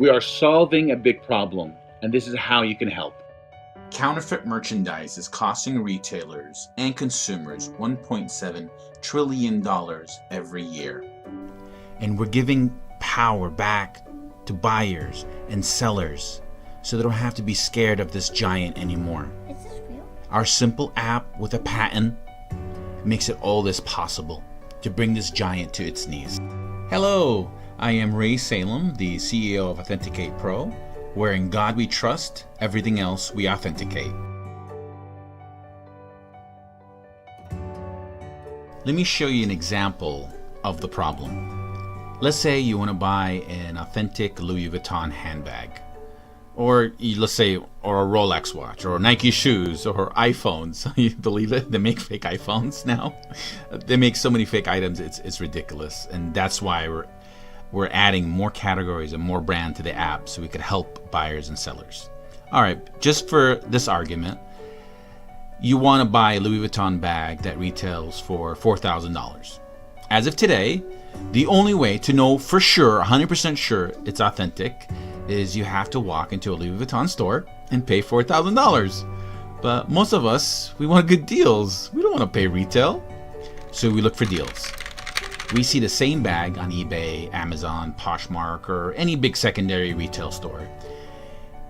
We are solving a big problem, and this is how you can help. Counterfeit merchandise is costing retailers and consumers $1.7 trillion every year. And we're giving power back to buyers and sellers so they don't have to be scared of this giant anymore. Is this real? Our simple app with a patent makes it all this possible to bring this giant to its knees. Hello, I am Ray Salem, the CEO of Authenticate Pro, where in God we trust, everything else we authenticate. Let me show you an example of the problem. Let's say you want to buy an authentic Louis Vuitton handbag, or let's say, or a Rolex watch, or Nike shoes, or iPhones. You believe it? They make fake iPhones now. They make so many fake items, it's ridiculous, and that's why we're adding more categories and more brand to the app so we could help buyers and sellers. All right, just for this argument, you want to buy a Louis Vuitton bag that retails for $4,000. As of today, the only way to know for sure, 100% sure it's authentic, is you have to walk into a Louis Vuitton store and pay $4,000. But most of us, we want good deals. We don't want to pay retail. So we look for deals. We see the same bag on eBay, Amazon, Poshmark, or any big secondary retail store.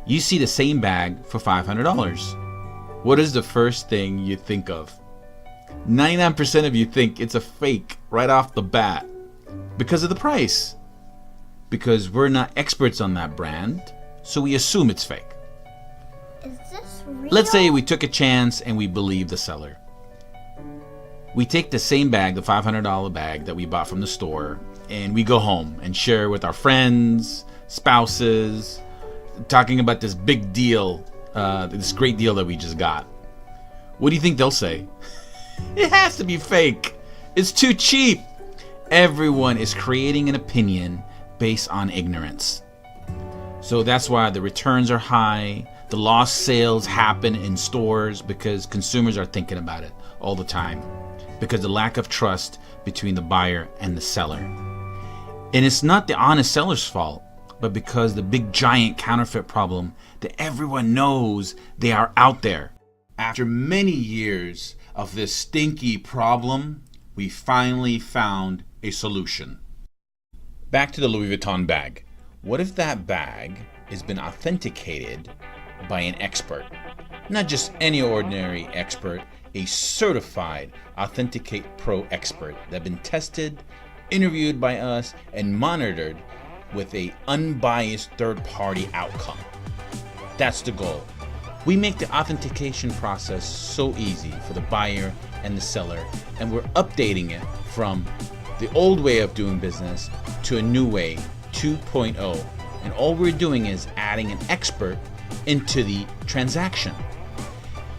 You see the same bag for $500. What is the first thing you think of? 99% of you think it's a fake right off the bat because of the price. Because we're not experts on that brand, so we assume it's fake. Is this real? Let's say we took a chance and we believe the seller. We take the same bag, the $500 bag that we bought from the store, and we go home and share with our friends, spouses, talking about this big deal, this great deal that we just got. What do you think they'll say? It has to be fake. It's too cheap. Everyone is creating an opinion based on ignorance. So that's why the returns are high. The lost sales happen in stores because consumers are thinking about it all the time. Because the lack of trust between the buyer and the seller. And it's not the honest seller's fault, but because the big giant counterfeit problem that everyone knows they are out there. After many years of this stinky problem, we finally found a solution. Back to the Louis Vuitton bag. What if that bag has been authenticated by an expert? Not just any ordinary expert, a certified Authenticate Pro expert that been tested, interviewed by us, and monitored with a unbiased third-party outcome. That's the goal. We make the authentication process so easy for the buyer and the seller, and we're updating it from the old way of doing business to a new way, 2.0. And all we're doing is adding an expert into the transaction.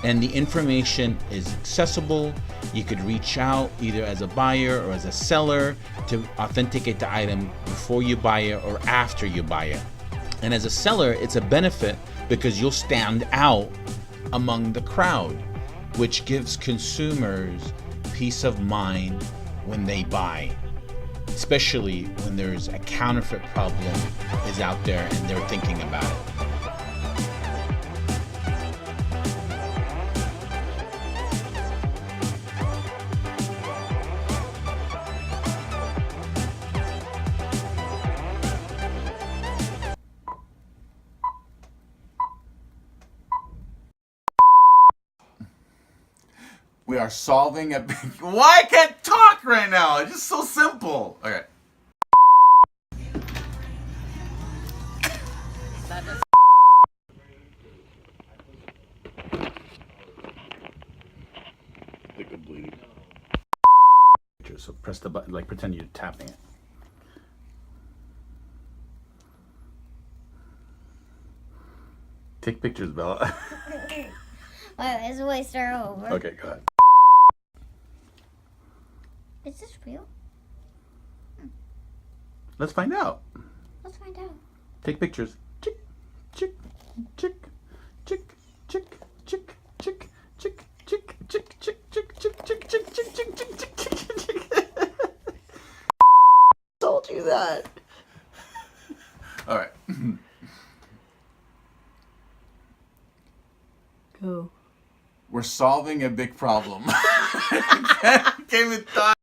And the information is accessible. You could reach out either as a buyer or as a seller to authenticate the item before you buy it or after you buy it. And as a seller, it's a benefit because you'll stand out among the crowd, which gives consumers peace of mind when they buy, especially when there's a counterfeit problem is out there and they're thinking about it. We are solving a big... Why I can't talk right now? It's just so simple. Okay. I think I'm bleeding. So press the button, like pretend you're tapping it. Take pictures, Bella. Wait, let's start over. Okay, go ahead. Is this real? Let's find out. Let's find out. Take pictures. Chick, chick, chick, chick, chick, chick, chick, chick, chick, chick, chick, chick, chick, chick, chick, chick, chick, chick, chick, chick. Told you that. All right. Go. We're solving a big problem. Can't even talk.